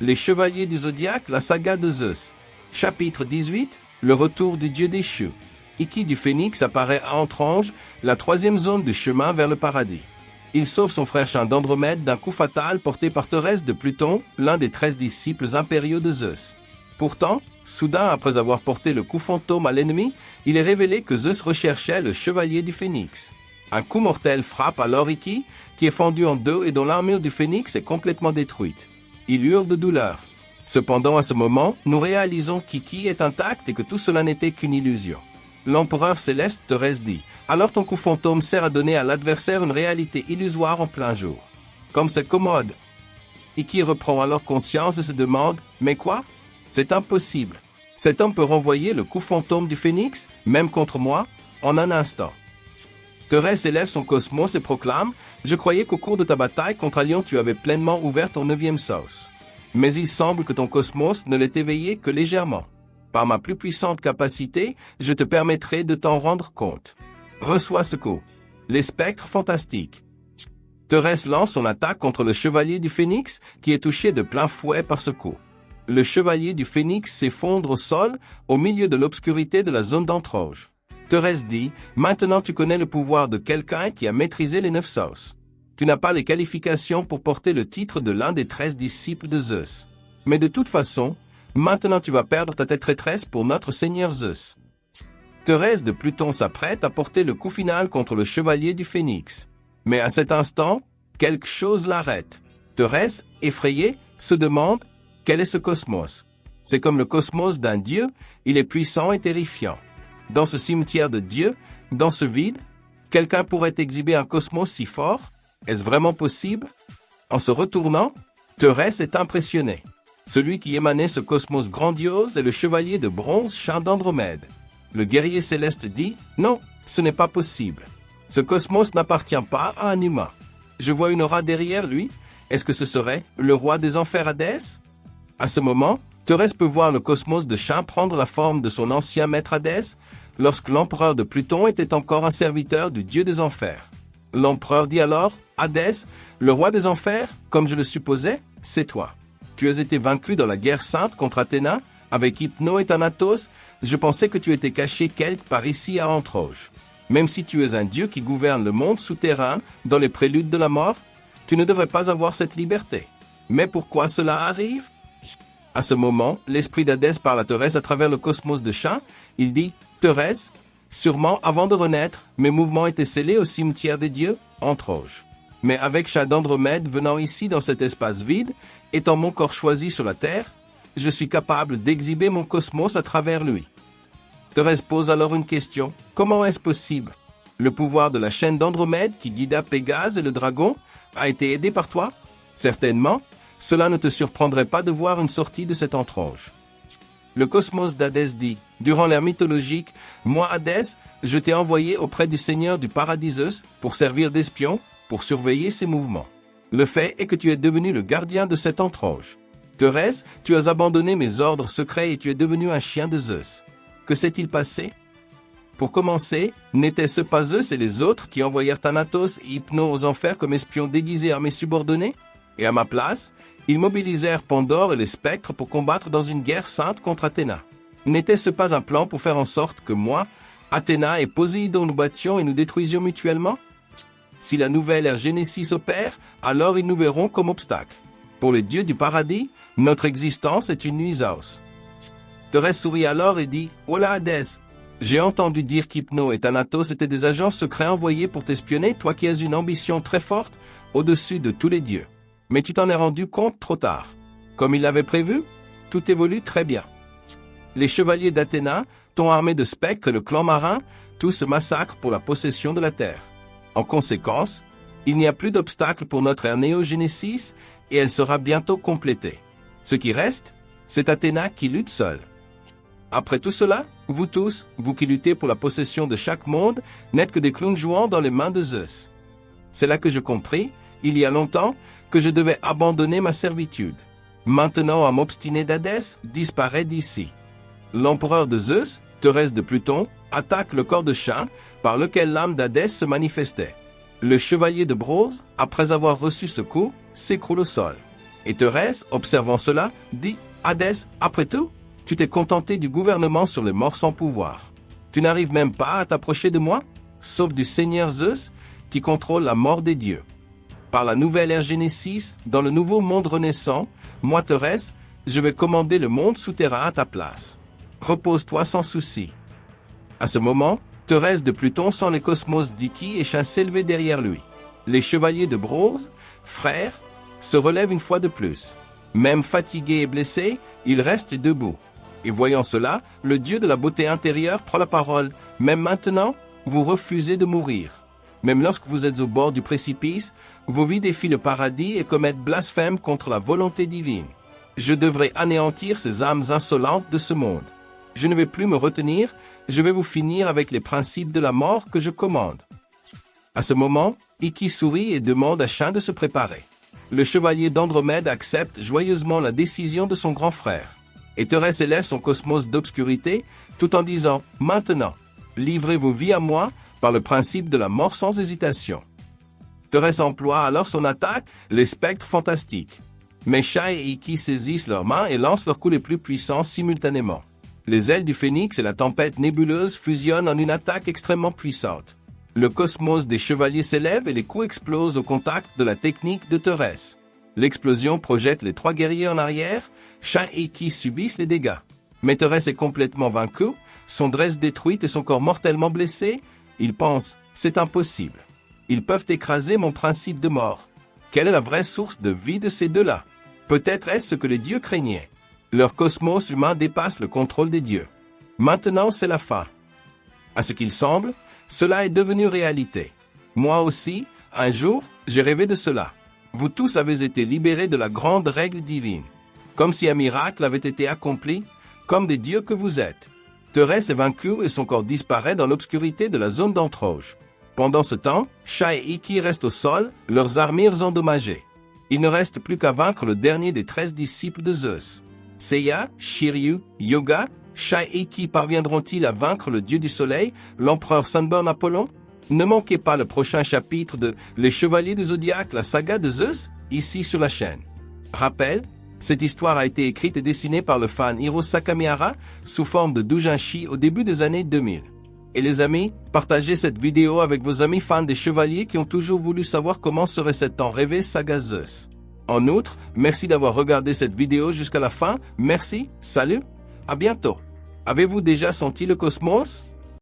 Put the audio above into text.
Les Chevaliers du Zodiaque, la saga de Zeus. Chapitre 18, le retour du dieu déchu. Ikki du Phénix apparaît à Antrange, la troisième zone du chemin vers le paradis. Il sauve son frère Chien d'Andromède d'un coup fatal porté par Thérèse de Pluton, l'un des 13 disciples impériaux de Zeus. Pourtant, soudain après avoir porté le coup fantôme à l'ennemi, il est révélé que Zeus recherchait le Chevalier du Phénix. Un coup mortel frappe alors Ikki, qui est fendu en deux et dont l'armure du Phénix est complètement détruite. Il hurle de douleur. Cependant, à ce moment, nous réalisons qu'Ikki est intact et que tout cela n'était qu'une illusion. L'empereur céleste Thérèse dit « Alors ton coup fantôme sert à donner à l'adversaire une réalité illusoire en plein jour. Comme c'est commode. » Ikki reprend alors conscience et se demande « Mais quoi ? C'est impossible. Cet homme peut renvoyer le coup fantôme du Phénix, même contre moi, en un instant. » Thérèse élève son cosmos et proclame « Je croyais qu'au cours de ta bataille contre Alion tu avais pleinement ouvert ton 9e sens. Mais il semble que ton cosmos ne l'ait éveillé que légèrement. Par ma plus puissante capacité, je te permettrai de t'en rendre compte. Reçois ce coup. Les spectres fantastiques. » Thérèse lance son attaque contre le Chevalier du Phénix qui est touché de plein fouet par ce coup. Le Chevalier du Phénix s'effondre au sol au milieu de l'obscurité de la zone d'Antrange. Thérèse dit « Maintenant tu connais le pouvoir de quelqu'un qui a maîtrisé les 9 sens. Tu n'as pas les qualifications pour porter le titre de l'un des 13 disciples de Zeus. Mais de toute façon, maintenant tu vas perdre ta tête traîtresse pour notre Seigneur Zeus. » Thérèse de Pluton s'apprête à porter le coup final contre le Chevalier du Phénix. Mais à cet instant, quelque chose l'arrête. Thérèse, effrayée, se demande « Quel est ce cosmos ?» C'est comme le cosmos d'un dieu, il est puissant et terrifiant. Dans ce cimetière de Dieu, dans ce vide, quelqu'un pourrait exhiber un cosmos si fort? Est-ce vraiment possible? En se retournant, Thérèse est impressionnée. Celui qui émanait ce cosmos grandiose est le chevalier de bronze Chien d'Andromède. Le guerrier céleste dit « Non, ce n'est pas possible. Ce cosmos n'appartient pas à un humain. Je vois une aura derrière lui. Est-ce que ce serait le roi des enfers Hadès ?» À ce moment, Thérèse peut voir le cosmos de Chien prendre la forme de son ancien maître Hadès, lorsque l'empereur de Pluton était encore un serviteur du dieu des enfers. L'empereur dit alors « Hadès, le roi des enfers, comme je le supposais, c'est toi. Tu as été vaincu dans la guerre sainte contre Athéna, avec Hypno et Thanatos. Je pensais que tu étais caché quelque part ici à Antrange. Même si tu es un dieu qui gouverne le monde souterrain dans les préludes de la mort, tu ne devrais pas avoir cette liberté. Mais pourquoi cela arrive ?» À ce moment, l'esprit d'Hadès parle à Thérèse à travers le cosmos de Chien. Il dit « Thérèse, sûrement avant de renaître, mes mouvements étaient scellés au cimetière des dieux, Antrange. Mais avec Chien d'Andromède venant ici dans cet espace vide, étant mon corps choisi sur la terre, je suis capable d'exhiber mon cosmos à travers lui. » Thérèse pose alors une question. Comment est-ce possible? Le pouvoir de la chaîne d'Andromède qui guida Pégase et le dragon a été aidé par toi? Certainement. Cela ne te surprendrait pas de voir une sortie de cette Antrange. Le cosmos d'Hadès dit, durant l'ère mythologique, moi Hadès, je t'ai envoyé auprès du Seigneur du paradis Zeus pour servir d'espion, pour surveiller ses mouvements. Le fait est que tu es devenu le gardien de cette Antrange. Thérèse, tu as abandonné mes ordres secrets et tu es devenu un chien de Zeus. Que s'est-il passé? Pour commencer, n'étaient-ce pas Zeus et les autres qui envoyèrent Thanatos et Hypno aux enfers comme espions déguisés à mes subordonnés? Et à ma place, ils mobilisèrent Pandore et les spectres pour combattre dans une guerre sainte contre Athéna. N'était-ce pas un plan pour faire en sorte que moi, Athéna et Poséidon nous battions et nous détruisions mutuellement? Si la nouvelle ère Génésis opère, alors ils nous verront comme obstacle. Pour les dieux du paradis, notre existence est une nuisance. Thérèse sourit alors et dit « Oh là Hadès, j'ai entendu dire qu'Hypno et Thanatos étaient des agents secrets envoyés pour t'espionner, toi qui as une ambition très forte au-dessus de tous les dieux. Mais tu t'en es rendu compte trop tard. Comme il l'avait prévu, tout évolue très bien. Les chevaliers d'Athéna, ton armée de spectres et le clan marin, tous se massacrent pour la possession de la terre. En conséquence, il n'y a plus d'obstacle pour notre ère Néo-Génésis et elle sera bientôt complétée. Ce qui reste, c'est Athéna qui lutte seule. Après tout cela, vous tous, vous qui luttez pour la possession de chaque monde, n'êtes que des clowns jouant dans les mains de Zeus. C'est là que je compris, il y a longtemps, que je devais abandonner ma servitude. Maintenant, à m'obstiner d'Hadès, disparaît d'ici. L'empereur de Zeus, Thérèse de Pluton, attaque le corps de Chien par lequel l'âme d'Hadès se manifestait. Le chevalier de bronze, après avoir reçu ce coup, s'écroule au sol. Et Thérèse, observant cela, dit « Hadès, après tout, tu t'es contenté du gouvernement sur les morts sans pouvoir. Tu n'arrives même pas à t'approcher de moi, sauf du Seigneur Zeus, qui contrôle la mort des dieux. Par la nouvelle ère Génésis, dans le nouveau monde renaissant, moi Thérèse, je vais commander le monde souterrain à ta place. Repose-toi sans souci. » À ce moment, Thérèse de Pluton sent les cosmos d'Iki et Chat s'élever derrière lui. Les chevaliers de bronze, frères, se relèvent une fois de plus. Même fatigués et blessés, ils restent debout. Et voyant cela, le dieu de la beauté intérieure prend la parole. « Même maintenant, vous refusez de mourir. Même lorsque vous êtes au bord du précipice, vos vies défient le paradis et commettent blasphème contre la volonté divine. Je devrais anéantir ces âmes insolentes de ce monde. Je ne vais plus me retenir, je vais vous finir avec les principes de la mort que je commande. » À ce moment, Iki sourit et demande à Chat de se préparer. Le chevalier d'Andromède accepte joyeusement la décision de son grand frère. Et Thérèse élève son cosmos d'obscurité tout en disant « Maintenant, livrez vos vies à moi par le principe de la mort sans hésitation. » Thérèse emploie alors son attaque, les spectres fantastiques. Mais Chat et Iki saisissent leurs mains et lancent leurs coups les plus puissants simultanément. Les ailes du phénix et la tempête nébuleuse fusionnent en une attaque extrêmement puissante. Le cosmos des chevaliers s'élève et les coups explosent au contact de la technique de Thérèse. L'explosion projette les trois guerriers en arrière, Chat et Iki subissent les dégâts. Mais Thérèse est complètement vaincue, son dresse détruite et son corps mortellement blessé. Ils pensent, c'est impossible. Ils peuvent écraser mon principe de mort. Quelle est la vraie source de vie de ces deux-là? Peut-être est-ce ce que les dieux craignaient. Leur cosmos humain dépasse le contrôle des dieux. Maintenant, c'est la fin. À ce qu'il semble, cela est devenu réalité. Moi aussi, un jour, j'ai rêvé de cela. Vous tous avez été libérés de la grande règle divine. Comme si un miracle avait été accompli, comme des dieux que vous êtes. Thérèse est vaincue et son corps disparaît dans l'obscurité de la zone d'Antroge. Pendant ce temps, Chat et Iki restent au sol, leurs armures endommagées. Il ne reste plus qu'à vaincre le dernier des 13 disciples de Zeus. Seiya, Shiryu, Yoga, Chat et Iki parviendront-ils à vaincre le dieu du soleil, l'empereur Sunburn Apollon? Ne manquez pas le prochain chapitre de Les Chevaliers du Zodiaque, la saga de Zeus, ici sur la chaîne. Rappel, cette histoire a été écrite et dessinée par le fan Hiro Sakamihara sous forme de doujinshi au début des années 2000. Et les amis, partagez cette vidéo avec vos amis fans des chevaliers qui ont toujours voulu savoir comment serait cette tant rêvée saga Zeus. En outre, merci d'avoir regardé cette vidéo jusqu'à la fin. Merci, salut, à bientôt. Avez-vous déjà senti le cosmos?